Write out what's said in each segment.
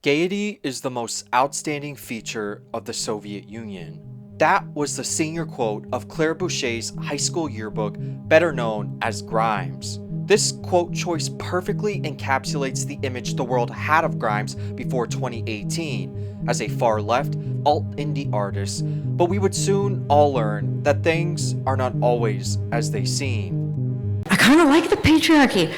Gaiety is the most outstanding feature of the Soviet Union. That was the senior quote of Claire Boucher's high school yearbook, better known as Grimes. This quote choice perfectly encapsulates the image the world had of Grimes before 2018 as a far left, alt indie artist, but we would soon all learn that things are not always as they seem. I kind of like the patriarchy.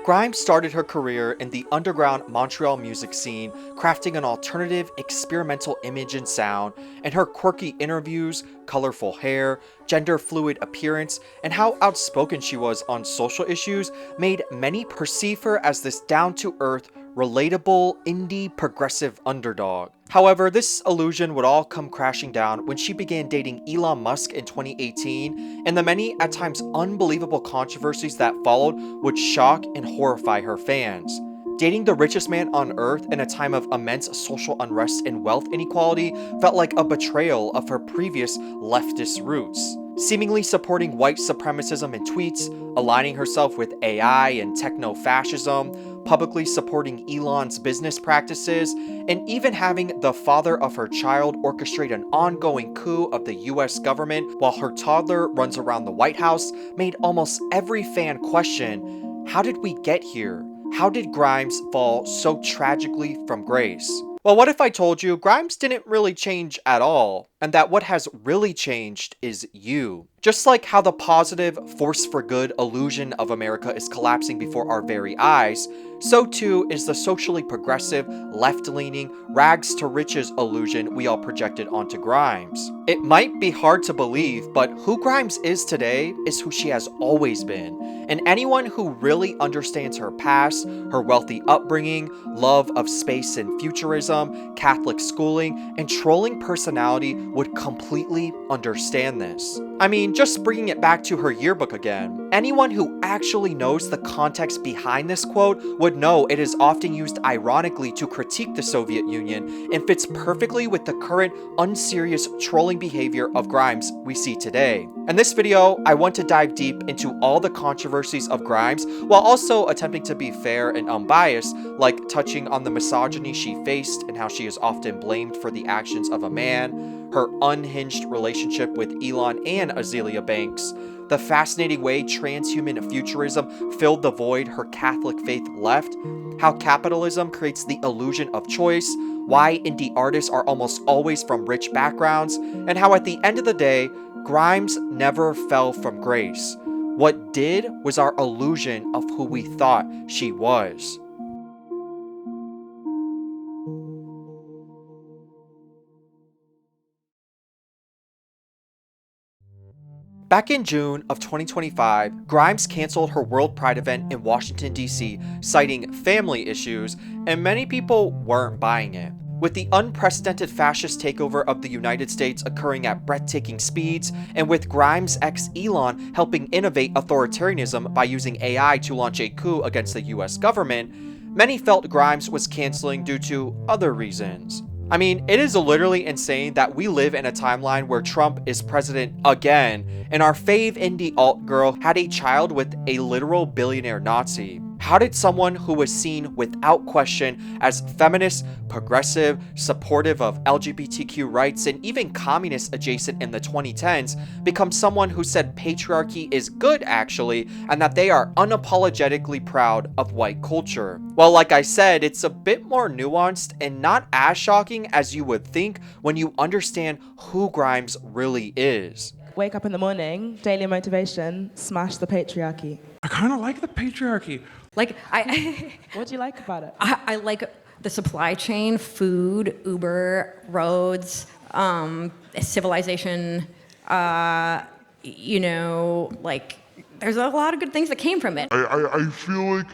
Grimes started her career in the underground Montreal music scene, crafting an alternative, experimental image and sound, and her quirky interviews, colorful hair, gender-fluid appearance, and how outspoken she was on social issues made many perceive her as this down-to-earth, relatable, indie, progressive underdog. However, this illusion would all come crashing down when she began dating Elon Musk in 2018, and the many, at times unbelievable controversies that followed would shock and horrify her fans. Dating the richest man on earth in a time of immense social unrest and wealth inequality felt like a betrayal of her previous leftist roots. Seemingly supporting white supremacism in tweets, aligning herself with AI and techno-fascism, publicly supporting Elon's business practices, and even having the father of her child orchestrate an ongoing coup of the US government while her toddler runs around the White House made almost every fan question, how did we get here? How did Grimes fall so tragically from grace? Well, what if I told you Grimes didn't really change at all, and that what has really changed is you? Just like how the positive, force for good illusion of America is collapsing before our very eyes, so too is the socially progressive, left-leaning, rags to riches illusion we all projected onto Grimes. It might be hard to believe, but who Grimes is today is who she has always been, and anyone who really understands her past, her wealthy upbringing, love of space and futurism, Catholic schooling, and trolling personality would completely understand this. I mean, just bringing it back to her yearbook again, anyone who actually knows the context behind this quote would know it is often used ironically to critique the Soviet Union and fits perfectly with the current unserious trolling behavior of Grimes we see today. In this video, I want to dive deep into all the controversies of Grimes while also attempting to be fair and unbiased, like touching on the misogyny she faced and how she is often blamed for the actions of a man, her unhinged relationship with Elon and Azealia Banks, the fascinating way transhuman futurism filled the void her Catholic faith left, how capitalism creates the illusion of choice, why indie artists are almost always from rich backgrounds, and how at the end of the day, Grimes never fell from grace. What did was our illusion of who we thought she was. Back in June of 2025, Grimes canceled her World Pride event in Washington, D.C., citing family issues, and many people weren't buying it. With the unprecedented fascist takeover of the United States occurring at breathtaking speeds, and with Grimes' ex Elon helping innovate authoritarianism by using AI to launch a coup against the US government, many felt Grimes was canceling due to other reasons. I mean, it is literally insane that we live in a timeline where Trump is president again, and our fave indie alt girl had a child with a literal billionaire Nazi. How did someone who was seen without question as feminist, progressive, supportive of LGBTQ rights, and even communist adjacent in the 2010s become someone who said patriarchy is good actually, and that they are unapologetically proud of white culture? Well, like I said, it's a bit more nuanced and not as shocking as you would think when you understand who Grimes really is. Wake up in the morning, daily motivation, smash the patriarchy. I kind of like the patriarchy. Like, I What do you like about it? I like the supply chain, food, Uber, roads, civilization, like, there's a lot of good things that came from it. I feel like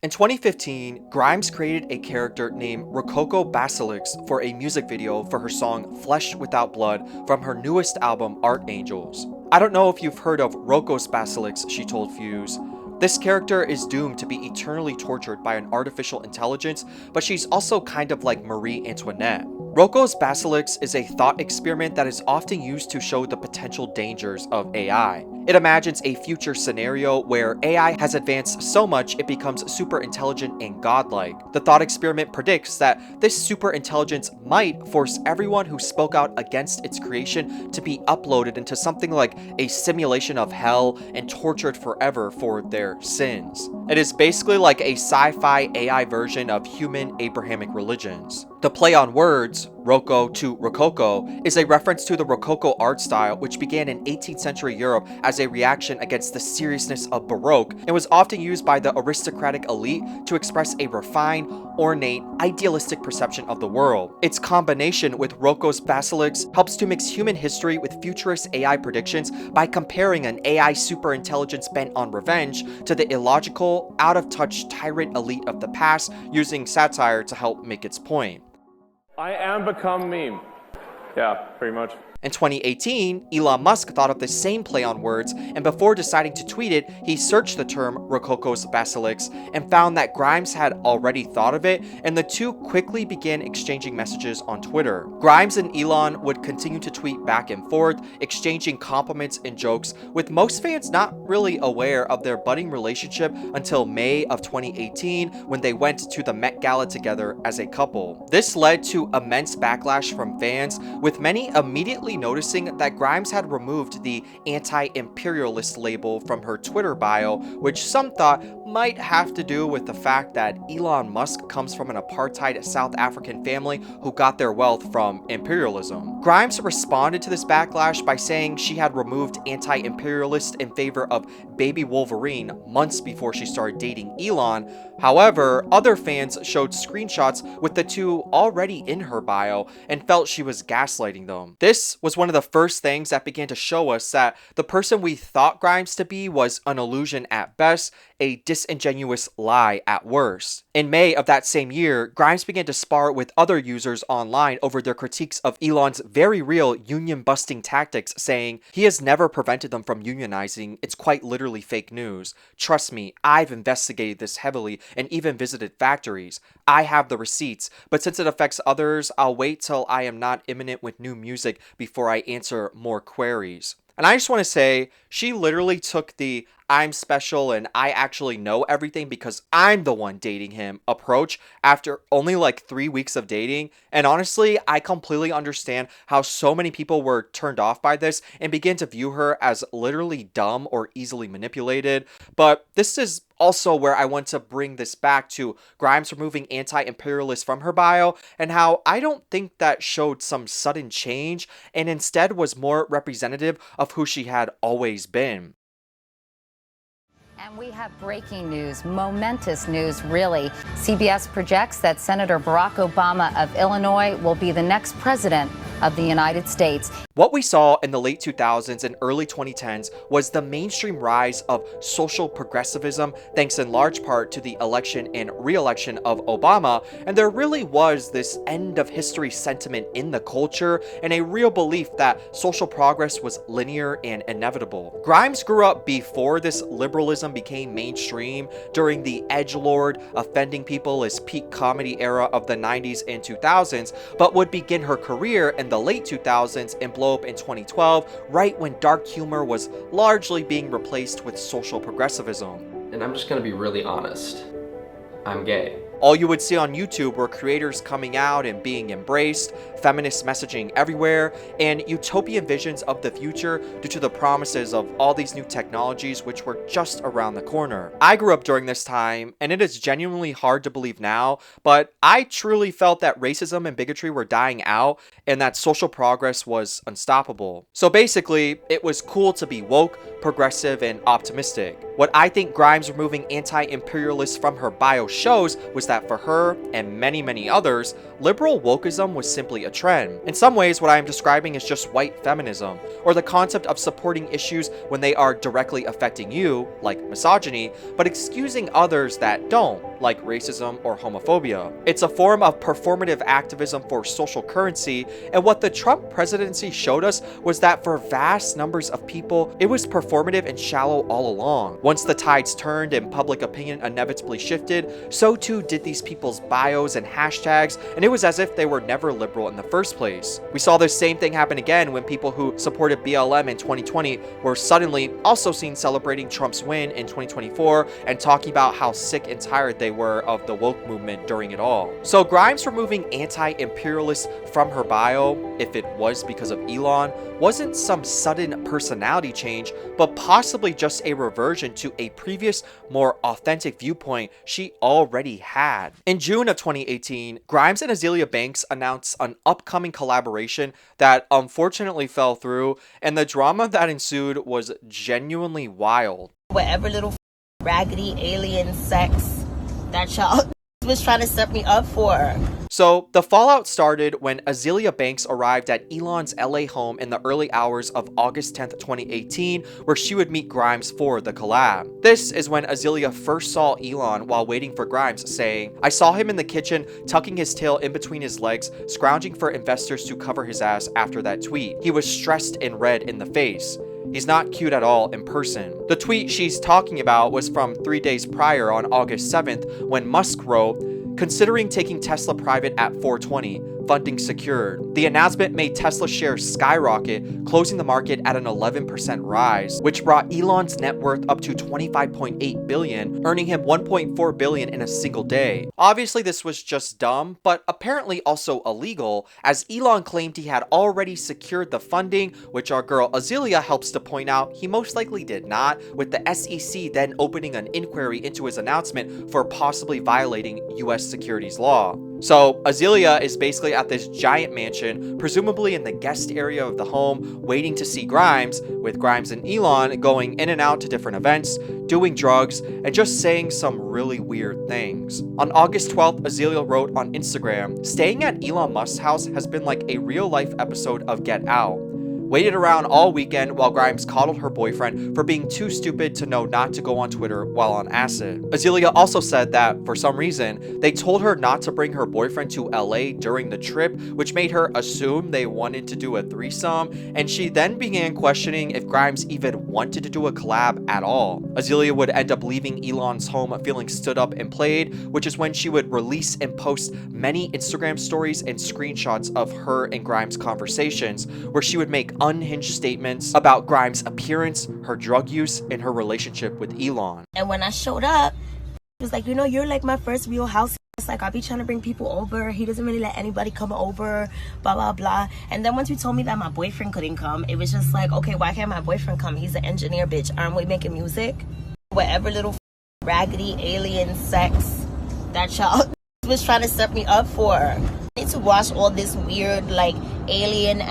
In 2015, Grimes created a character named Rococos Basilisk for a music video for her song Flesh Without Blood from her newest album Art Angels. I don't know if you've heard of Rococos Basilisk, she told Fuse. This character is doomed to be eternally tortured by an artificial intelligence, but she's also kind of like Marie Antoinette. Rococos Basilisk is a thought experiment that is often used to show the potential dangers of AI. It imagines a future scenario where AI has advanced so much it becomes super intelligent and godlike. The thought experiment predicts that this super intelligence might force everyone who spoke out against its creation to be uploaded into something like a simulation of hell and tortured forever for their sins. It is basically like a sci-fi AI version of human Abrahamic religions. The play on words, Roco to Rococo, is a reference to the Rococo art style, which began in 18th century Europe as a reaction against the seriousness of Baroque and was often used by the aristocratic elite to express a refined, ornate, idealistic perception of the world. Its combination with Rococos Basilisk helps to mix human history with futurist AI predictions by comparing an AI superintelligence bent on revenge to the illogical, out-of-touch tyrant elite of the past, using satire to help make its point. I am become meme. Yeah, pretty much. In 2018, Elon Musk thought of the same play on words, and before deciding to tweet it, he searched the term Rococos Basilisk and found that Grimes had already thought of it, and the two quickly began exchanging messages on Twitter. Grimes and Elon would continue to tweet back and forth, exchanging compliments and jokes, with most fans not really aware of their budding relationship until May of 2018, when they went to the Met Gala together as a couple. This led to immense backlash from fans, with many immediately noticing that Grimes had removed the anti-imperialist label from her Twitter bio, which some thought might have to do with the fact that Elon Musk comes from an apartheid South African family who got their wealth from imperialism. Grimes responded to this backlash by saying she had removed anti-imperialist in favor of baby Wolverine months before she started dating Elon. However, other fans showed screenshots with the two already in her bio and felt she was gaslighting them. This was one of the first things that began to show us that the person we thought Grimes to be was an illusion at best, a disingenuous lie at worst. In May of that same year, Grimes began to spar with other users online over their critiques of Elon's very real union-busting tactics, saying, "He has never prevented them from unionizing. It's quite literally fake news. Trust me, I've investigated this heavily and even visited factories. I have the receipts, but since it affects others, I'll wait till I am not imminent with new music before I answer more queries." And I just want to say, she literally took the "I'm special and I actually know everything because I'm the one dating him" approach after only like 3 weeks of dating. And honestly, I completely understand how so many people were turned off by this and began to view her as literally dumb or easily manipulated. But this is also where I want to bring this back to Grimes removing anti-imperialist from her bio, and how I don't think that showed some sudden change and instead was more representative of who she had always been. And we have breaking news, momentous news, really. CBS projects that Senator Barack Obama of Illinois will be the next president of the United States. What we saw in the late 2000s and early 2010s was the mainstream rise of social progressivism, thanks in large part to the election and re-election of Obama, and there really was this end of history sentiment in the culture and a real belief that social progress was linear and inevitable. Grimes grew up before this liberalism became mainstream, during the edgelord, offending people as peak comedy era of the 90s and 2000s, but would begin her career in the late 2000s and blow up in 2012, right when dark humor was largely being replaced with social progressivism. And I'm just gonna be really honest. I'm gay. All you would see on YouTube were creators coming out and being embraced, feminist messaging everywhere, and utopian visions of the future due to the promises of all these new technologies which were just around the corner. I grew up during this time, and it is genuinely hard to believe now, but I truly felt that racism and bigotry were dying out and that social progress was unstoppable. So basically, it was cool to be woke, progressive, and optimistic. What I think Grimes removing anti-imperialist from her bio shows was that that for her, and many, many others, liberal wokeism was simply a trend. In some ways, what I am describing is just white feminism, or the concept of supporting issues when they are directly affecting you, like misogyny, but excusing others that don't, like racism or homophobia. It's a form of performative activism for social currency, and what the Trump presidency showed us was that for vast numbers of people, it was performative and shallow all along. Once the tides turned and public opinion inevitably shifted, so too did these people's bios and hashtags, and it was as if they were never liberal in the first place. We saw the same thing happen again when people who supported BLM in 2020 were suddenly also seen celebrating Trump's win in 2024 and talking about how sick and tired they were of the woke movement during it all. So Grimes removing anti-imperialist from her bio, if it was because of Elon, wasn't some sudden personality change, but possibly just a reversion to a previous, more authentic viewpoint she already had. In June of 2018, Grimes and Azealia Banks announced an upcoming collaboration that unfortunately fell through, and the drama that ensued was genuinely wild. Whatever little raggedy alien sex that y'all was trying to set me up for. So the fallout started when Azealia Banks arrived at Elon's LA home in the early hours of August 10th, 2018, where she would meet Grimes for the collab. This is when Azealia first saw Elon while waiting for Grimes, saying, "I saw him in the kitchen, tucking his tail in between his legs, scrounging for investors to cover his ass after that tweet. He was stressed and red in the face. He's not cute at all in person." The tweet she's talking about was from 3 days prior on August 7th when Musk wrote, "Considering taking Tesla private at 420, funding secured." The announcement made Tesla shares skyrocket, closing the market at an 11% rise, which brought Elon's net worth up to $25.8 billion, earning him $1.4 billion in a single day. Obviously, this was just dumb, but apparently also illegal, as Elon claimed he had already secured the funding, which our girl Azealia helps to point out he most likely did not, with the SEC then opening an inquiry into his announcement for possibly violating US securities law. So Azealia is basically at this giant mansion, presumably in the guest area of the home, waiting to see Grimes, with Grimes and Elon going in and out to different events, doing drugs, and just saying some really weird things. On August 12th, Azealia wrote on Instagram, "Staying at Elon Musk's house has been like a real-life episode of Get Out. Waited around all weekend while Grimes coddled her boyfriend for being too stupid to know not to go on Twitter while on acid." Azealia also said that, for some reason, they told her not to bring her boyfriend to LA during the trip, which made her assume they wanted to do a threesome, and she then began questioning if Grimes even wanted to do a collab at all. Azealia would end up leaving Elon's home feeling stood up and played, which is when she would release and post many Instagram stories and screenshots of her and Grimes' conversations, where she would make unhinged statements about Grimes' appearance, her drug use, and her relationship with Elon. And when I showed up, he was like, "You know, you're like my first real house. It's like, I'll be trying to bring people over. He doesn't really let anybody come over, blah, blah, blah." And then once you told me that my boyfriend couldn't come, it was just like, okay, why can't my boyfriend come? He's an engineer, bitch. Aren't we making music? Whatever little raggedy alien sex that y'all was trying to set me up for. I need to watch all this weird, like, alien,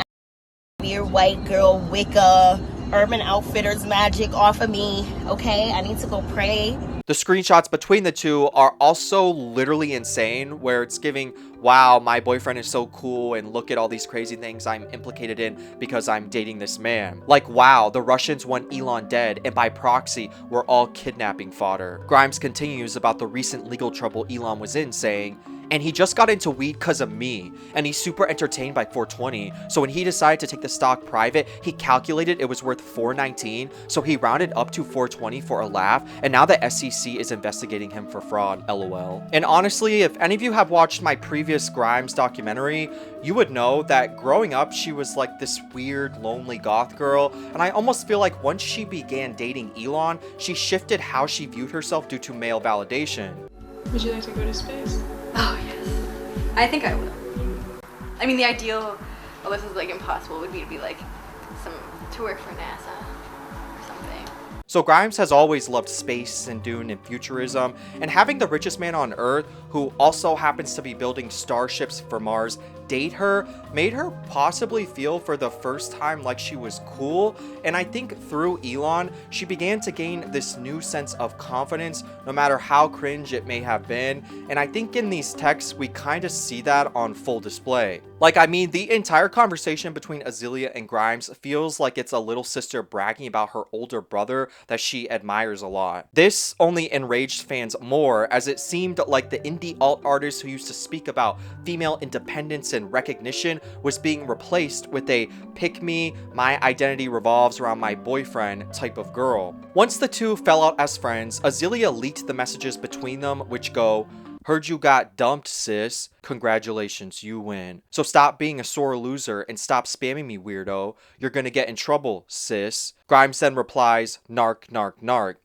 weird white girl, Wicca, Urban Outfitters magic off of me, okay? I need to go pray. The screenshots between the two are also literally insane, where it's giving, wow, my boyfriend is so cool and look at all these crazy things I'm implicated in because I'm dating this man. Like, wow, the Russians want Elon dead, and by proxy, we're all kidnapping fodder. Grimes continues about the recent legal trouble Elon was in, saying, "And he just got into weed because of me, and he's super entertained by 420, so when he decided to take the stock private, he calculated it was worth 419, so he rounded up to 420 for a laugh, and now the SEC is investigating him for fraud, lol." And honestly, if any of you have watched my previous Grimes documentary, you would know that growing up, she was like this weird, lonely goth girl, and I almost feel like once she began dating Elon, she shifted how she viewed herself due to male validation. Would you like to go to space? Oh, yes. I think I will. I mean, the ideal, well, this is like impossible, would be to be like to work for NASA or something. So Grimes has always loved space and Dune and futurism, and having the richest man on Earth, who also happens to be building starships for Mars, date her made her possibly feel for the first time like she was cool. And I think through Elon, she began to gain this new sense of confidence, no matter how cringe it may have been. And I think in these texts, we kind of see that on full display. Like, I mean, the entire conversation between Azealia and Grimes feels like it's a little sister bragging about her older brother that she admires a lot. This only enraged fans more, as it seemed like the indie alt artist who used to speak about female independence and recognition was being replaced with a pick me, my identity revolves around my boyfriend type of girl. Once the two fell out as friends, Azealia leaked the messages between them, which go, "Heard you got dumped, sis. Congratulations, you win. So stop being a sore loser and stop spamming me, weirdo. You're gonna get in trouble, sis." Grimes then replies, "Narc, narc, narc."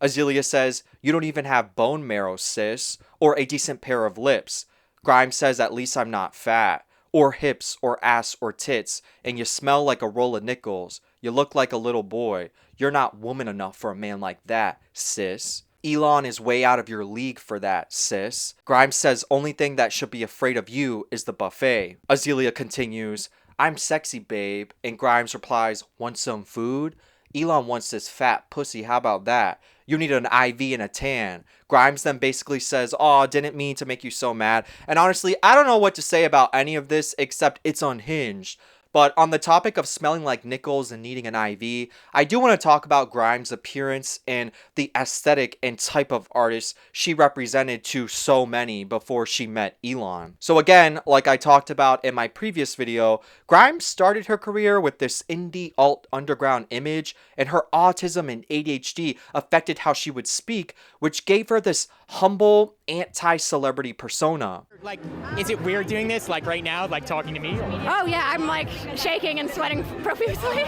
Azealia says, "You don't even have bone marrow, sis, or a decent pair of lips." Grimes says, "At least I'm not fat, or hips, or ass, or tits, and you smell like a roll of nickels. You look like a little boy. You're not woman enough for a man like that, sis. Elon is way out of your league for that, sis." Grimes says, "Only thing that should be afraid of you is the buffet." Azealia continues, "I'm sexy, babe," and Grimes replies, "Want some food? Elon wants this fat pussy, how about that? You need an IV and a tan." Grimes then basically says, "Aw, didn't mean to make you so mad." And honestly, I don't know what to say about any of this except it's unhinged. But on the topic of smelling like nickels and needing an IV, I do want to talk about Grimes' appearance and the aesthetic and type of artist she represented to so many before she met Elon. So again, like I talked about in my previous video, Grimes started her career with this indie alt underground image, and her autism and ADHD affected how she would speak, which gave her this humble, anti-celebrity persona. Like, is it weird doing this, like right now, like talking to me? Oh yeah, I'm like shaking and sweating profusely.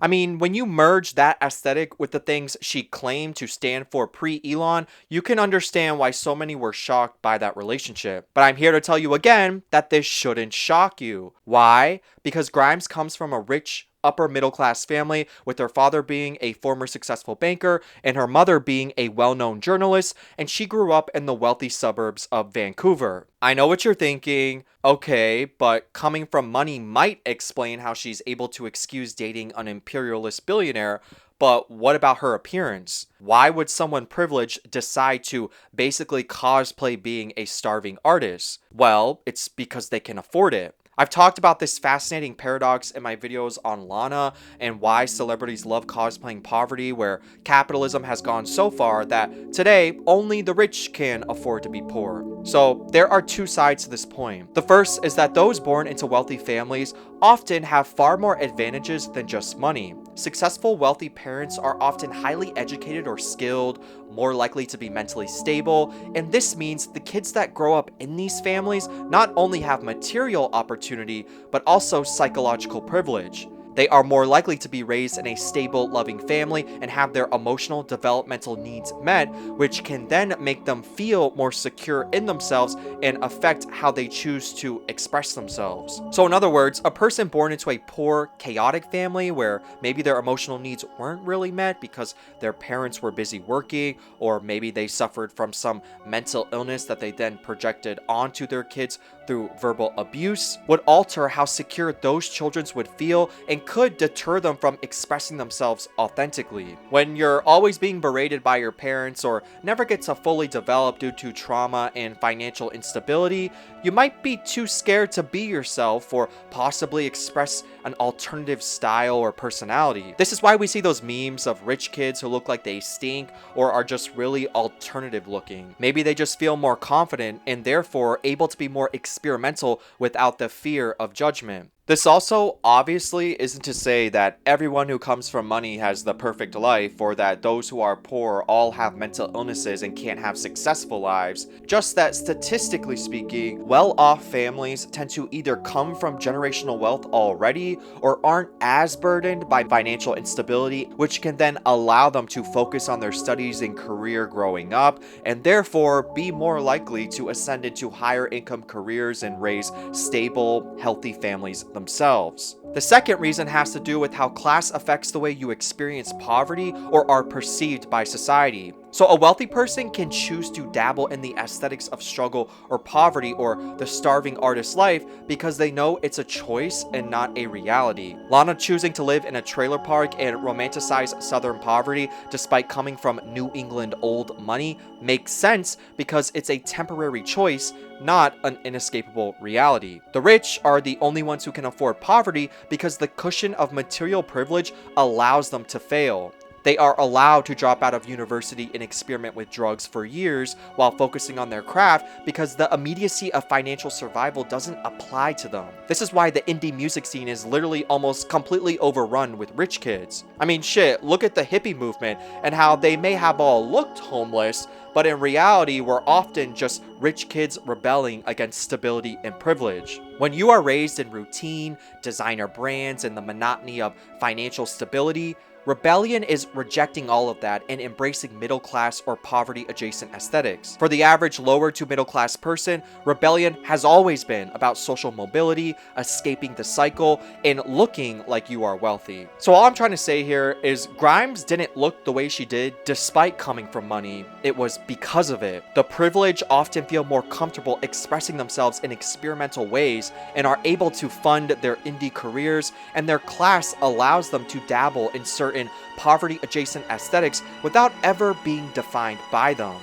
I mean, when you merge that aesthetic with the things she claimed to stand for pre-Elon, you can understand why so many were shocked by that relationship. But I'm here to tell you again that this shouldn't shock you. Why? Because Grimes comes from a rich, upper middle class family, with her father being a former successful banker and her mother being a well-known journalist, and she grew up in the wealthy suburbs of Vancouver. I know what you're thinking. Okay, but coming from money might explain how she's able to excuse dating an imperialist billionaire, but what about her appearance? Why would someone privileged decide to basically cosplay being a starving artist? Well, it's because they can afford it. I've talked about this fascinating paradox in my videos on Lana and why celebrities love cosplaying poverty, where capitalism has gone so far that today only the rich can afford to be poor. So there are two sides to this point. The first is that those born into wealthy families often have far more advantages than just money. Successful wealthy parents are often highly educated or skilled, more likely to be mentally stable, and this means the kids that grow up in these families not only have material opportunity, but also psychological privilege. They are more likely to be raised in a stable, loving family and have their emotional developmental needs met, which can then make them feel more secure in themselves and affect how they choose to express themselves. So in other words, a person born into a poor, chaotic family where maybe their emotional needs weren't really met because their parents were busy working, or maybe they suffered from some mental illness that they then projected onto their kids through verbal abuse, would alter how secure those children would feel and could deter them from expressing themselves authentically. When you're always being berated by your parents or never get to fully develop due to trauma and financial instability, you might be too scared to be yourself or possibly express an alternative style or personality. This is why we see those memes of rich kids who look like they stink or are just really alternative looking. Maybe they just feel more confident and therefore able to be more experimental without the fear of judgment. This also obviously isn't to say that everyone who comes from money has the perfect life, or that those who are poor all have mental illnesses and can't have successful lives. Just that statistically speaking, well-off families tend to either come from generational wealth already or aren't as burdened by financial instability, which can then allow them to focus on their studies and career growing up, and therefore be more likely to ascend into higher income careers and raise stable, healthy families themselves. The second reason has to do with how class affects the way you experience poverty or are perceived by society. So a wealthy person can choose to dabble in the aesthetics of struggle or poverty or the starving artist's life because they know it's a choice and not a reality. Lana choosing to live in a trailer park and romanticize southern poverty despite coming from New England old money makes sense because it's a temporary choice, not an inescapable reality. The rich are the only ones who can afford poverty because the cushion of material privilege allows them to fail. They are allowed to drop out of university and experiment with drugs for years while focusing on their craft because the immediacy of financial survival doesn't apply to them. This is why the indie music scene is literally almost completely overrun with rich kids. I mean, shit, look at the hippie movement and how they may have all looked homeless, but in reality were often just rich kids rebelling against stability and privilege. When you are raised in routine, designer brands, and the monotony of financial stability, rebellion is rejecting all of that and embracing middle class or poverty adjacent aesthetics. For the average lower to middle class person, rebellion has always been about social mobility, escaping the cycle, and looking like you are wealthy. So all I'm trying to say here is Grimes didn't look the way she did despite coming from money. It was because of it. The privileged often feel more comfortable expressing themselves in experimental ways and are able to fund their indie careers, and their class allows them to dabble in certain poverty adjacent aesthetics without ever being defined by them.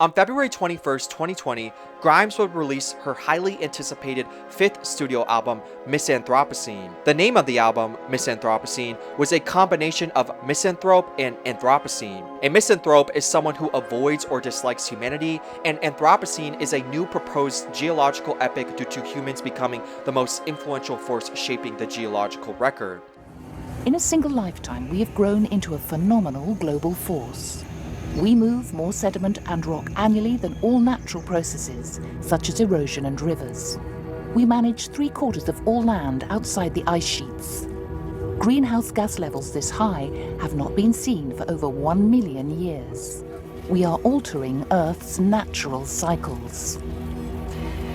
On February 21st, 2020, Grimes would release her highly anticipated 5th studio album, Misanthropocene. The name of the album, Misanthropocene, was a combination of misanthrope and Anthropocene. A misanthrope is someone who avoids or dislikes humanity, and Anthropocene is a new proposed geological epoch due to humans becoming the most influential force shaping the geological record. In a single lifetime, we have grown into a phenomenal global force. We move more sediment and rock annually than all natural processes, such as erosion and rivers. We manage 3/4 of all land outside the ice sheets. Greenhouse gas levels this high have not been seen for over 1 million years. We are altering Earth's natural cycles.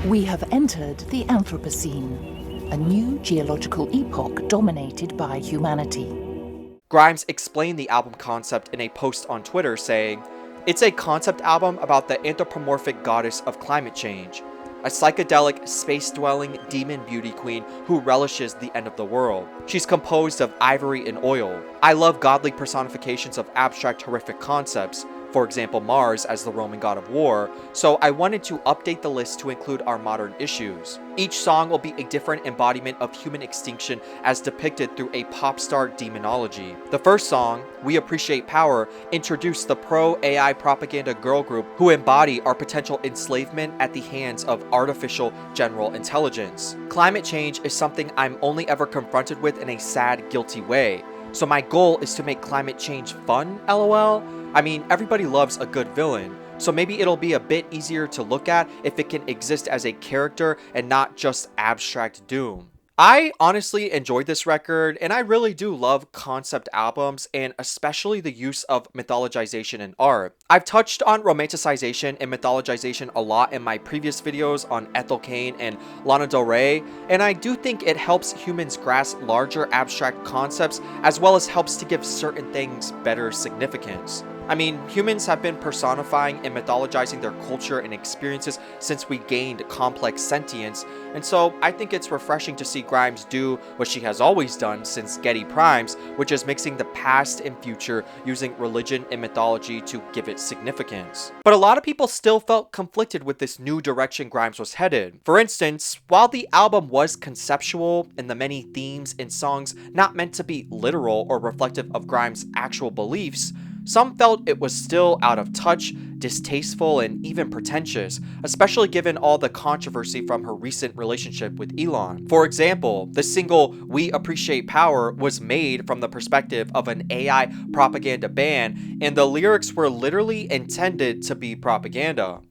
We have entered the Anthropocene, a new geological epoch dominated by humanity. Grimes explained the album concept in a post on Twitter saying, "It's a concept album about the anthropomorphic goddess of climate change, a psychedelic, space-dwelling demon beauty queen who relishes the end of the world. She's composed of ivory and oil. I love godly personifications of abstract horrific concepts, for example Mars as the Roman god of war, so I wanted to update the list to include our modern issues. Each song will be a different embodiment of human extinction as depicted through a pop star demonology. The first song, We Appreciate Power, introduced the pro-AI propaganda girl group who embody our potential enslavement at the hands of artificial general intelligence. Climate change is something I'm only ever confronted with in a sad, guilty way. So my goal is to make climate change fun, lol. I mean, everybody loves a good villain, so maybe it'll be a bit easier to look at if it can exist as a character and not just abstract doom." I honestly enjoyed this record, and I really do love concept albums, and especially the use of mythologization in art. I've touched on romanticization and mythologization a lot in my previous videos on Ethel Cain and Lana Del Rey, and I do think it helps humans grasp larger abstract concepts as well as helps to give certain things better significance. I mean, humans have been personifying and mythologizing their culture and experiences since we gained complex sentience, and so I think it's refreshing to see Grimes do what she has always done since Getty Primes, which is mixing the past and future using religion and mythology to give it significance. But a lot of people still felt conflicted with this new direction Grimes was headed. For instance, while the album was conceptual and the many themes and songs not meant to be literal or reflective of Grimes' actual beliefs, some felt it was still out of touch, distasteful, and even pretentious, especially given all the controversy from her recent relationship with Elon. For example, the single We Appreciate Power was made from the perspective of an AI propaganda band, and the lyrics were literally intended to be propaganda.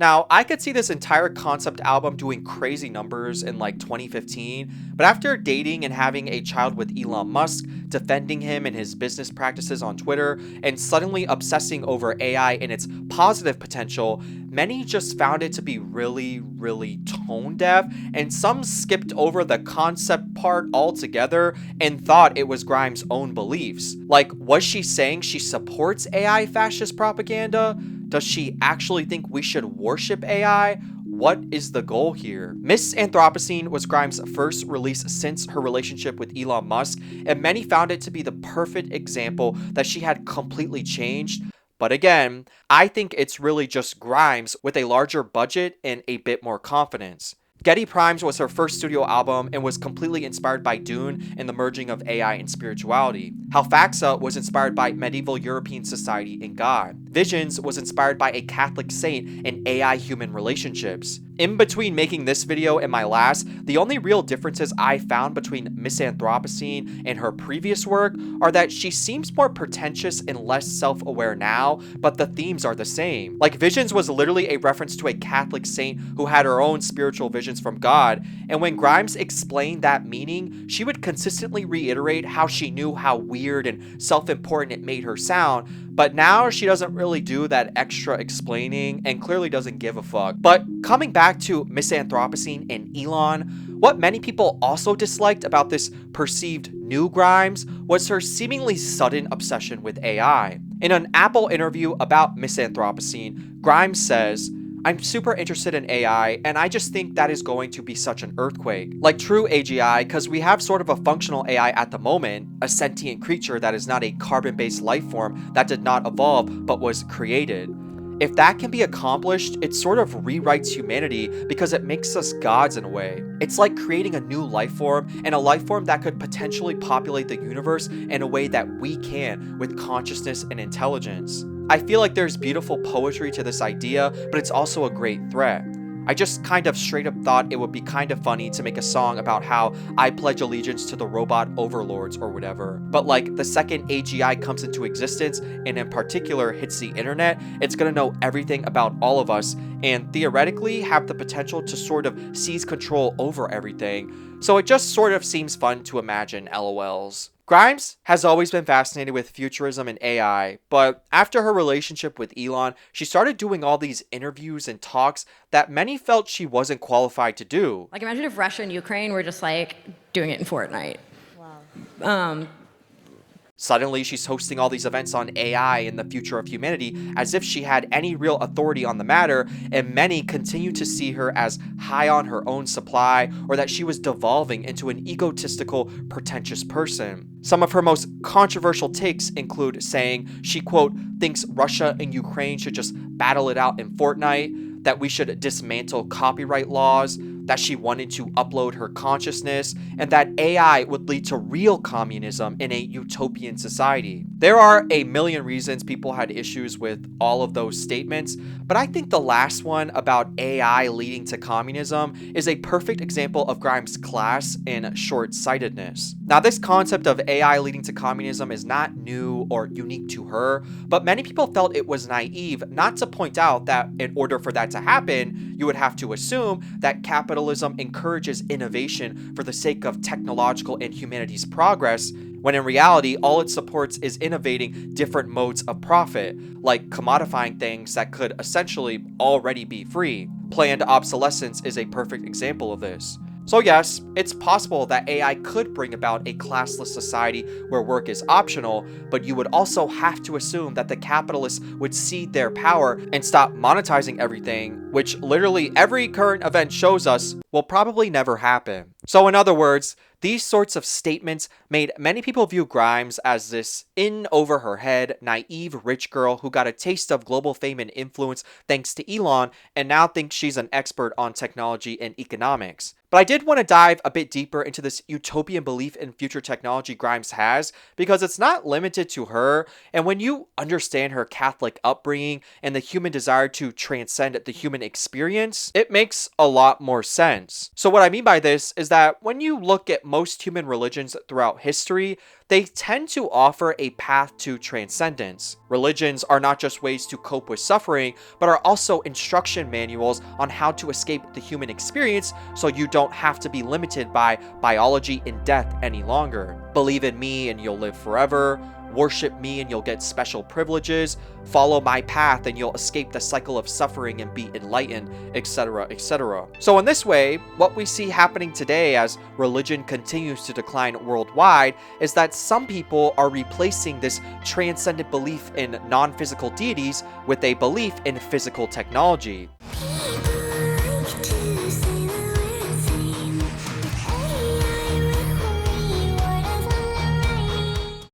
Now, I could see this entire concept album doing crazy numbers in like 2015, but after dating and having a child with Elon Musk, defending him and his business practices on Twitter, and suddenly obsessing over AI and its positive potential, many just found it to be really tone deaf, and some skipped over the concept part altogether and thought it was Grimes' own beliefs. Like, was she saying she supports AI fascist propaganda? Does she actually think we should worship AI? What is the goal here? Miss Anthropocene was Grimes' first release since her relationship with Elon Musk, and many found it to be the perfect example that she had completely changed. But again, I think it's really just Grimes with a larger budget and a bit more confidence. Getty Primes was her first studio album and was completely inspired by Dune and the merging of AI and spirituality. Halfaxa was inspired by medieval European society and God. Visions was inspired by a Catholic saint and AI-human relationships. In between making this video and my last, the only real differences I found between Miss Anthropocene and her previous work are that she seems more pretentious and less self-aware now, but the themes are the same. Like, Visions was literally a reference to a Catholic saint who had her own spiritual visions from God, and when Grimes explained that meaning, she would consistently reiterate how she knew how weird and self-important it made her sound, but now she doesn't really do that extra explaining and clearly doesn't give a fuck. But coming back to Miss Anthropocene and Elon, what many people also disliked about this perceived new Grimes was her seemingly sudden obsession with AI. In an Apple interview about Miss Anthropocene, Grimes says, "I'm super interested in AI, and I just think that is going to be such an earthquake. Like true AGI, because we have sort of a functional AI at the moment, a sentient creature that is not a carbon-based life form that did not evolve but was created. If that can be accomplished, it sort of rewrites humanity because it makes us gods in a way. It's like creating a new life form, and a life form that could potentially populate the universe in a way that we can with consciousness and intelligence. I feel like there's beautiful poetry to this idea, but it's also a great threat. I just kind of straight up thought it would be kind of funny to make a song about how I pledge allegiance to the robot overlords or whatever. But like, the second AGI comes into existence, and in particular hits the internet, it's gonna know everything about all of us, and theoretically have the potential to sort of seize control over everything. So it just sort of seems fun to imagine, LOLs. Grimes has always been fascinated with futurism and AI, but after her relationship with Elon, she started doing all these interviews and talks that many felt she wasn't qualified to do. Like, imagine if Russia and Ukraine were just like doing it in Fortnite. Wow. Suddenly, she's hosting all these events on AI and the future of humanity as if she had any real authority on the matter, and many continue to see her as high on her own supply, or that she was devolving into an egotistical, pretentious person. Some of her most controversial takes include saying she, quote, thinks Russia and Ukraine should just battle it out in Fortnite, that we should dismantle copyright laws, that she wanted to upload her consciousness, and that AI would lead to real communism in a utopian society. There are a million reasons people had issues with all of those statements, but I think the last one about AI leading to communism is a perfect example of Grimes' class and short-sightedness. Now, this concept of AI leading to communism is not new or unique to her, but many people felt it was naive not to point out that in order for that to happen, you would have to assume that capitalism encourages innovation for the sake of technological and humanity's progress, when in reality, all it supports is innovating different modes of profit, like commodifying things that could essentially already be free. Planned obsolescence is a perfect example of this. So yes, it's possible that AI could bring about a classless society where work is optional, but you would also have to assume that the capitalists would cede their power and stop monetizing everything, which literally every current event shows us will probably never happen. So in other words, these sorts of statements made many people view Grimes as this in-over-her-head, naive rich girl who got a taste of global fame and influence thanks to Elon and now thinks she's an expert on technology and economics. But I did want to dive a bit deeper into this utopian belief in future technology Grimes has, because it's not limited to her, and when you understand her Catholic upbringing and the human desire to transcend the human experience, it makes a lot more sense. So what I mean by this is that when you look at most human religions throughout history, they tend to offer a path to transcendence. Religions are not just ways to cope with suffering, but are also instruction manuals on how to escape the human experience so you don't have to be limited by biology and death any longer. Believe in me and you'll live forever. Worship me and you'll get special privileges. Follow my path and you'll escape the cycle of suffering and be enlightened, etc., etc. So in this way, what we see happening today as religion continues to decline worldwide is that some people are replacing this transcendent belief in non-physical deities with a belief in physical technology.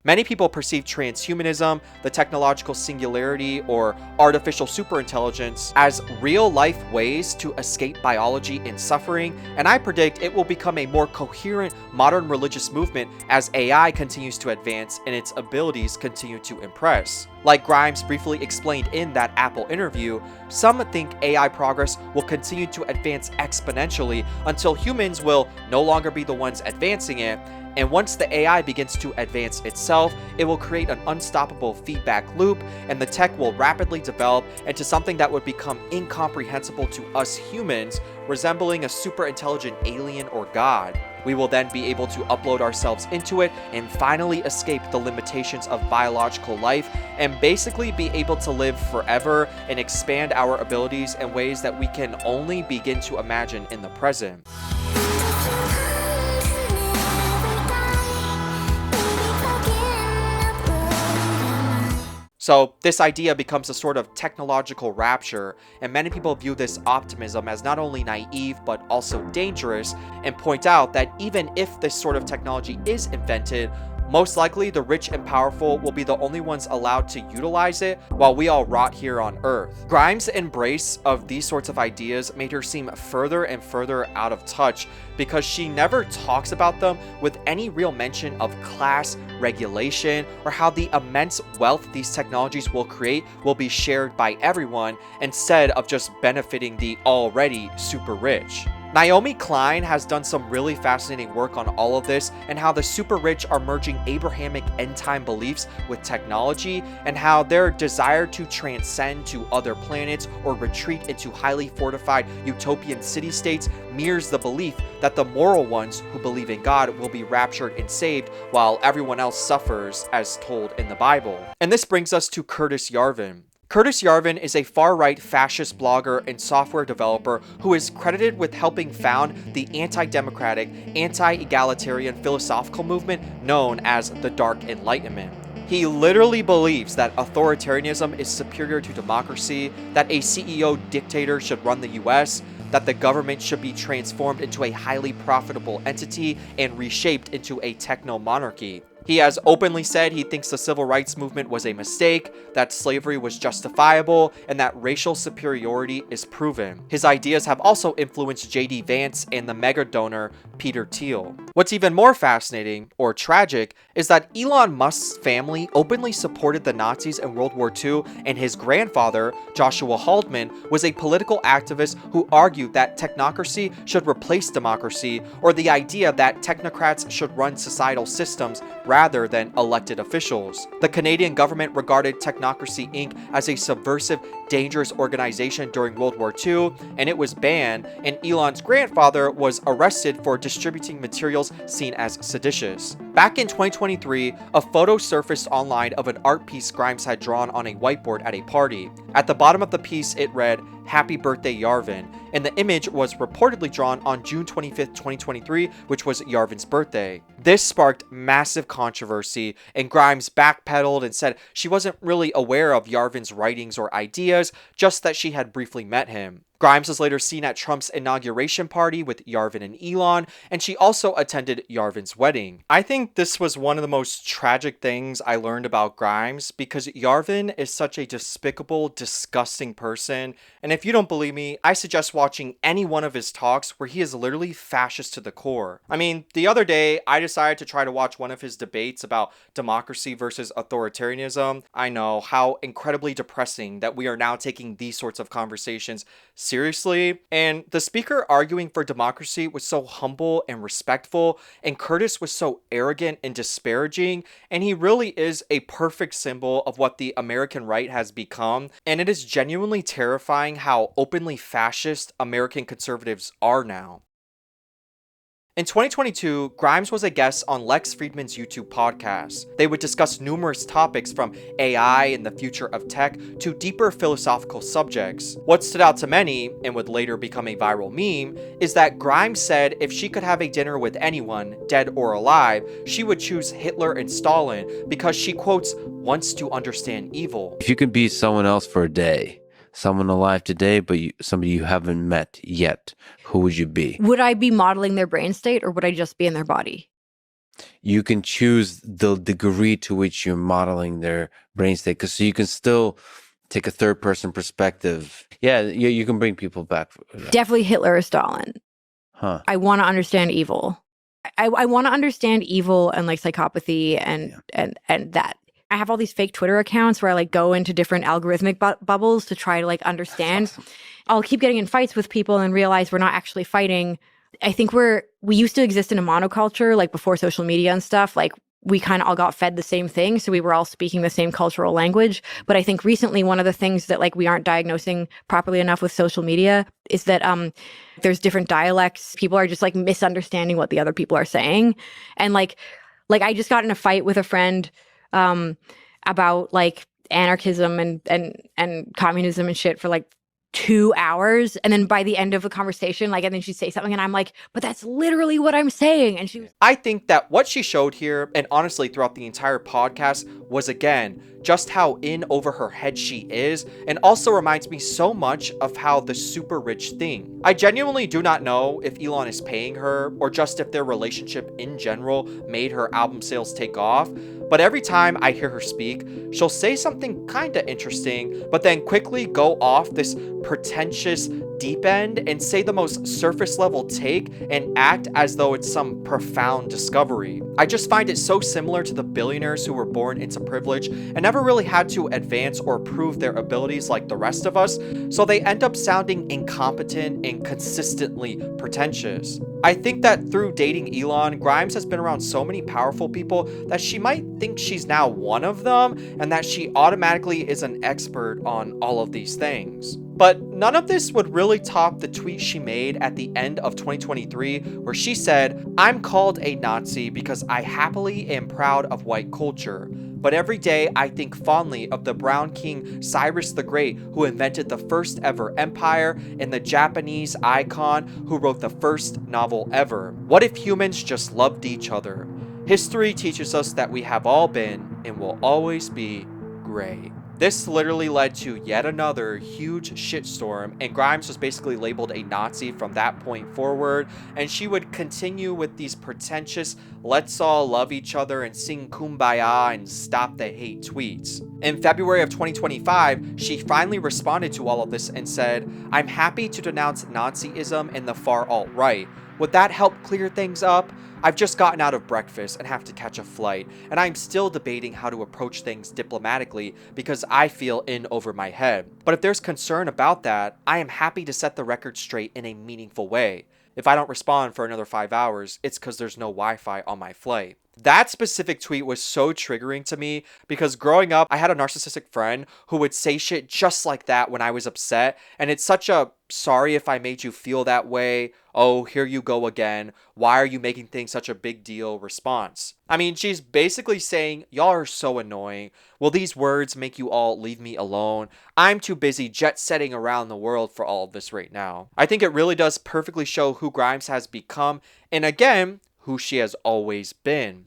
Many people perceive transhumanism, the technological singularity, or artificial superintelligence as real-life ways to escape biology and suffering, and I predict it will become a more coherent modern religious movement as AI continues to advance and its abilities continue to impress. Like Grimes briefly explained in that Apple interview, some think AI progress will continue to advance exponentially until humans will no longer be the ones advancing it. And once the AI begins to advance itself, it will create an unstoppable feedback loop, and the tech will rapidly develop into something that would become incomprehensible to us humans, resembling a super intelligent alien or god. We will then be able to upload ourselves into it and finally escape the limitations of biological life and basically be able to live forever and expand our abilities in ways that we can only begin to imagine in the present. So this idea becomes a sort of technological rapture, and many people view this optimism as not only naive but also dangerous, and point out that even if this sort of technology is invented, most likely the rich and powerful will be the only ones allowed to utilize it while we all rot here on Earth. Grimes' embrace of these sorts of ideas made her seem further and further out of touch because she never talks about them with any real mention of class, regulation, or how the immense wealth these technologies will create will be shared by everyone instead of just benefiting the already super rich. Naomi Klein has done some really fascinating work on all of this and how the super rich are merging Abrahamic end-time beliefs with technology, and how their desire to transcend to other planets or retreat into highly fortified utopian city-states mirrors the belief that the moral ones who believe in God will be raptured and saved while everyone else suffers, as told in the Bible. And this brings us to Curtis Yarvin. Curtis Yarvin is a far-right fascist blogger and software developer who is credited with helping found the anti-democratic, anti-egalitarian philosophical movement known as the Dark Enlightenment. He literally believes that authoritarianism is superior to democracy, that a CEO dictator should run the US, that the government should be transformed into a highly profitable entity and reshaped into a techno-monarchy. He has openly said he thinks the civil rights movement was a mistake, that slavery was justifiable, and that racial superiority is proven. His ideas have also influenced J.D. Vance and the mega donor Peter Thiel. What's even more fascinating, or tragic, is that Elon Musk's family openly supported the Nazis in World War II, and his grandfather, Joshua Haldeman, was a political activist who argued that technocracy should replace democracy, or the idea that technocrats should run societal systems rather than elected officials. The Canadian government regarded Technocracy Inc. as a subversive, dangerous organization during World War II, and it was banned, and Elon's grandfather was arrested for distributing materials seen as seditious. Back in 2023, a photo surfaced online of an art piece Grimes had drawn on a whiteboard at a party. At the bottom of the piece, it read, "Happy Birthday, Yarvin," and the image was reportedly drawn on June 25th, 2023, which was Yarvin's birthday. This sparked massive controversy, and Grimes backpedaled and said she wasn't really aware of Yarvin's writings or ideas, just that she had briefly met him. Grimes was later seen at Trump's inauguration party with Yarvin and Elon, and she also attended Yarvin's wedding. I think this was one of the most tragic things I learned about Grimes, because Yarvin is such a despicable, disgusting person, and if you don't believe me, I suggest watching any one of his talks where he is literally fascist to the core. I mean, the other day, I decided to try to watch one of his debates about democracy versus authoritarianism. I know how incredibly depressing that we are now taking these sorts of conversations Seriously? And the speaker arguing for democracy was so humble and respectful, and Curtis was so arrogant and disparaging, and he really is a perfect symbol of what the American right has become, and it is genuinely terrifying how openly fascist American conservatives are now. In 2022, Grimes was a guest on Lex Fridman's YouTube podcast. They would discuss numerous topics from AI and the future of tech to deeper philosophical subjects. What stood out to many, and would later become a viral meme, is that Grimes said if she could have a dinner with anyone, dead or alive, she would choose Hitler and Stalin because she, quotes, wants to understand evil. If you could be someone else for a day, someone alive today, but somebody you haven't met yet, who would you be? Would I be modeling their brain state, or would I just be in their body? You can choose the degree to which you're modeling their brain state, because so you can still take a third person perspective. Yeah, you can bring people back. Definitely Hitler or Stalin. Huh. I want to understand evil. I want to understand evil and like psychopathy and that. I have all these fake Twitter accounts where I like go into different algorithmic bubbles to try to like understand. Awesome. I'll keep getting in fights with people and realize we're not actually fighting. I think we used to exist in a monoculture, like before social media and stuff. Like we kind of all got fed the same thing. So we were all speaking the same cultural language. But I think recently one of the things that like we aren't diagnosing properly enough with social media is that there's different dialects. People are just like misunderstanding what the other people are saying. And like I just got in a fight with a friend about like anarchism and communism and shit for like 2 hours. And then by the end of the conversation, like, and then she'd say something and I'm like, but that's literally what I'm saying. And she was— I think that what she showed here, and honestly throughout the entire podcast, was again, just how in over her head she is, and also reminds me so much of how the super rich thing. I genuinely do not know if Elon is paying her, or just if their relationship in general made her album sales take off, but every time I hear her speak, she'll say something kinda interesting, but then quickly go off this pretentious deep end and say the most surface level take and act as though it's some profound discovery. I just find it so similar to the billionaires who were born into privilege and never really had to advance or prove their abilities like the rest of us, so they end up sounding incompetent and consistently pretentious. I think that through dating Elon, Grimes has been around so many powerful people that she might think she's now one of them and that she automatically is an expert on all of these things. But none of this would really top the tweet she made at the end of 2023 where she said, "I'm called a Nazi because I happily am proud of white culture. But every day I think fondly of the brown king Cyrus the Great, who invented the first ever empire, and the Japanese icon who wrote the first novel ever. What if humans just loved each other? History teaches us that we have all been and will always be gray." This literally led to yet another huge shitstorm, and Grimes was basically labeled a Nazi from that point forward, and she would continue with these pretentious "let's all love each other and sing kumbaya and stop the hate" tweets. In February of 2025, she finally responded to all of this and said, "I'm happy to denounce Nazism and the far alt-right. Would that help clear things up? I've just gotten out of breakfast and have to catch a flight, and I'm still debating how to approach things diplomatically because I feel in over my head. But if there's concern about that, I am happy to set the record straight in a meaningful way. If I don't respond for another 5 hours, it's because there's no Wi-Fi on my flight." That specific tweet was so triggering to me because growing up, I had a narcissistic friend who would say shit just like that when I was upset, and it's such a "sorry if I made you feel that way, oh, here you go again, why are you making things such a big deal" response. I mean, she's basically saying, "Y'all are so annoying. Will these words make you all leave me alone? I'm too busy jet setting around the world for all of this right now." I think it really does perfectly show who Grimes has become, and again, who she has always been.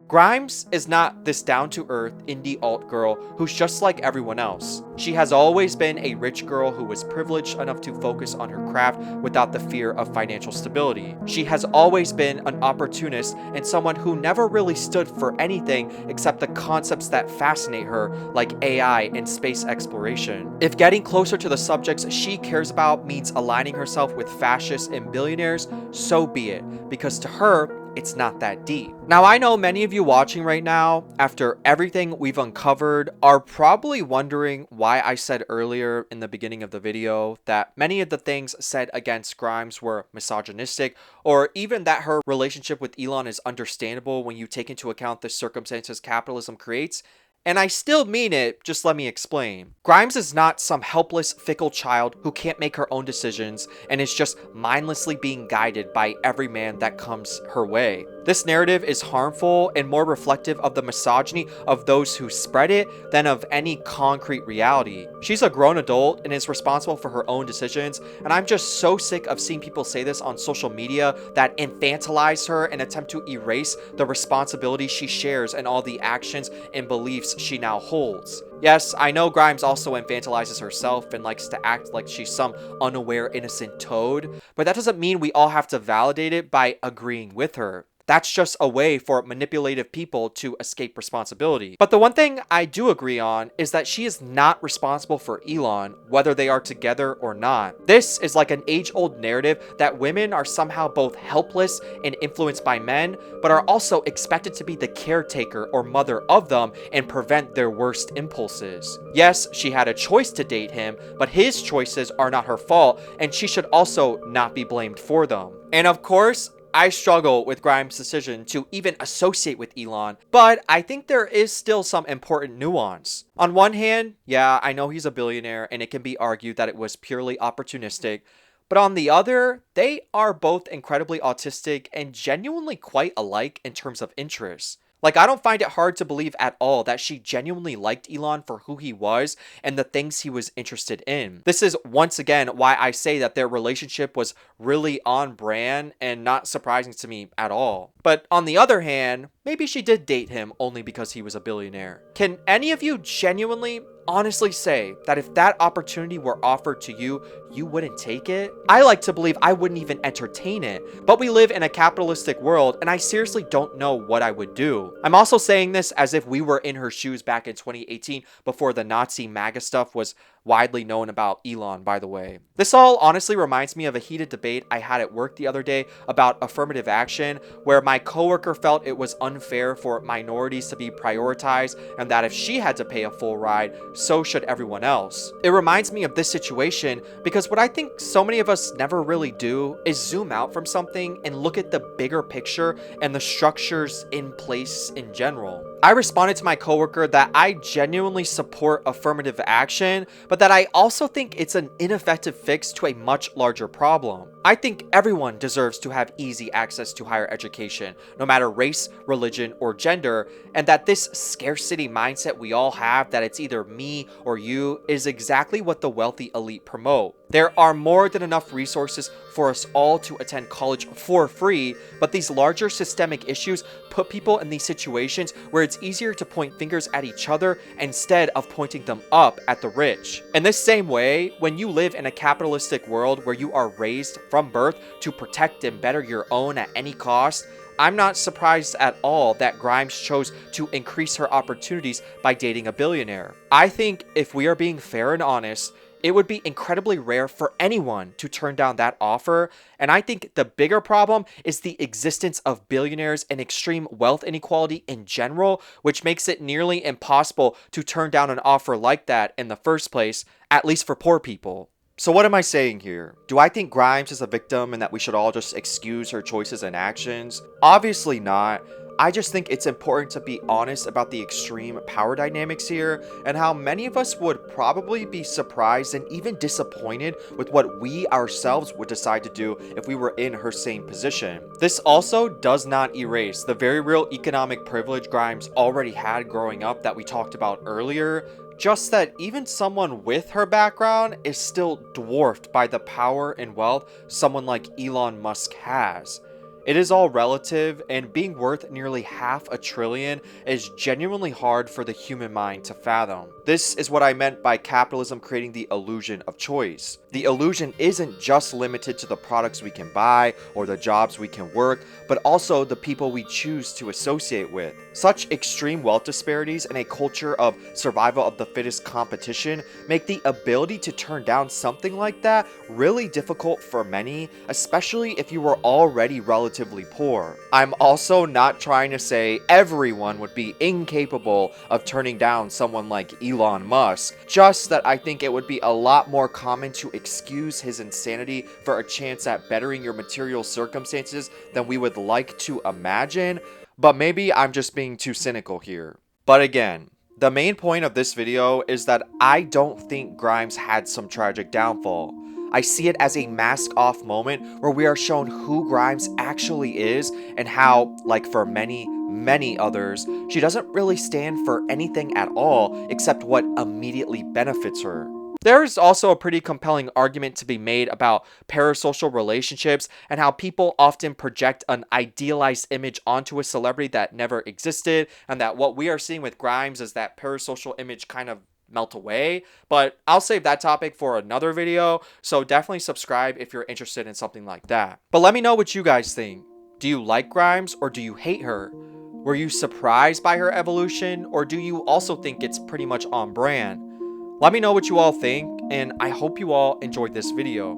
Grimes is not this down-to-earth indie alt girl who's just like everyone else. She has always been a rich girl who was privileged enough to focus on her craft without the fear of financial stability. She has always been an opportunist and someone who never really stood for anything except the concepts that fascinate her, like AI and space exploration. If getting closer to the subjects she cares about means aligning herself with fascists and billionaires, so be it, because to her, it's not that deep. Now, I know many of you watching right now, after everything we've uncovered, are probably wondering why I said earlier in the beginning of the video that many of the things said against Grimes were misogynistic, or even that her relationship with Elon is understandable when you take into account the circumstances capitalism creates. And I still mean it, just let me explain. Grimes is not some helpless, fickle child who can't make her own decisions and is just mindlessly being guided by every man that comes her way. This narrative is harmful and more reflective of the misogyny of those who spread it than of any concrete reality. She's a grown adult and is responsible for her own decisions, and I'm just so sick of seeing people say this on social media that infantilize her and attempt to erase the responsibility she shares and all the actions and beliefs she now holds. Yes, I know Grimes also infantilizes herself and likes to act like she's some unaware innocent toad, but that doesn't mean we all have to validate it by agreeing with her. That's just a way for manipulative people to escape responsibility. But the one thing I do agree on is that she is not responsible for Elon, whether they are together or not. This is like an age-old narrative that women are somehow both helpless and influenced by men, but are also expected to be the caretaker or mother of them and prevent their worst impulses. Yes, she had a choice to date him, but his choices are not her fault, and she should also not be blamed for them. And of course, I struggle with Grimes' decision to even associate with Elon, but I think there is still some important nuance. On one hand, yeah, I know he's a billionaire and it can be argued that it was purely opportunistic, but on the other, they are both incredibly autistic and genuinely quite alike in terms of interests. Like, I don't find it hard to believe at all that she genuinely liked Elon for who he was and the things he was interested in. This is once again why I say that their relationship was really on brand and not surprising to me at all. But on the other hand, maybe she did date him only because he was a billionaire. Can any of you genuinely, honestly say that if that opportunity were offered to you, you wouldn't take it? I like to believe I wouldn't even entertain it, but we live in a capitalistic world and I seriously don't know what I would do. I'm also saying this as if we were in her shoes back in 2018 before the Nazi MAGA stuff was widely known about Elon, by the way. This all honestly reminds me of a heated debate I had at work the other day about affirmative action, where my coworker felt it was unfair for minorities to be prioritized and that if she had to pay a full ride, so should everyone else. It reminds me of this situation because what I think so many of us never really do is zoom out from something and look at the bigger picture and the structures in place in general. I responded to my coworker that I genuinely support affirmative action, but that I also think it's an ineffective fix to a much larger problem. I think everyone deserves to have easy access to higher education, no matter race, religion, or gender, and that this scarcity mindset we all have that it's either me or you is exactly what the wealthy elite promote. There are more than enough resources for us all to attend college for free, but these larger systemic issues put people in these situations where it's easier to point fingers at each other instead of pointing them up at the rich. In this same way, when you live in a capitalistic world where you are raised from birth to protect and better your own at any cost, I'm not surprised at all that Grimes chose to increase her opportunities by dating a billionaire. I think if we are being fair and honest, it would be incredibly rare for anyone to turn down that offer, and I think the bigger problem is the existence of billionaires and extreme wealth inequality in general, which makes it nearly impossible to turn down an offer like that in the first place, at least for poor people. So what am I saying here? Do I think Grimes is a victim and that we should all just excuse her choices and actions? Obviously not. I just think it's important to be honest about the extreme power dynamics here and how many of us would probably be surprised and even disappointed with what we ourselves would decide to do if we were in her same position. This also does not erase the very real economic privilege Grimes already had growing up that we talked about earlier, just that even someone with her background is still dwarfed by the power and wealth someone like Elon Musk has. It is all relative, and being worth nearly $500 billion is genuinely hard for the human mind to fathom. This is what I meant by capitalism creating the illusion of choice. The illusion isn't just limited to the products we can buy or the jobs we can work, but also the people we choose to associate with. Such extreme wealth disparities and a culture of survival of the fittest competition make the ability to turn down something like that really difficult for many, especially if you were already relatively relatively poor. I'm also not trying to say everyone would be incapable of turning down someone like Elon Musk, just that I think it would be a lot more common to excuse his insanity for a chance at bettering your material circumstances than we would like to imagine, but maybe I'm just being too cynical here. But again, the main point of this video is that I don't think Grimes had some tragic downfall. I see it as a mask-off moment where we are shown who Grimes actually is and how, like for many others, she doesn't really stand for anything at all except what immediately benefits her. There is also a pretty compelling argument to be made about parasocial relationships and how people often project an idealized image onto a celebrity that never existed, and that what we are seeing with Grimes is that parasocial image kind of melt away. But I'll save that topic for another video, so definitely subscribe if you're interested in something like that. But let me know what you guys think. Do you like Grimes or do you hate her? Were you surprised by her evolution, or do you also think it's pretty much on brand? Let me know what you all think, and I hope you all enjoyed this video.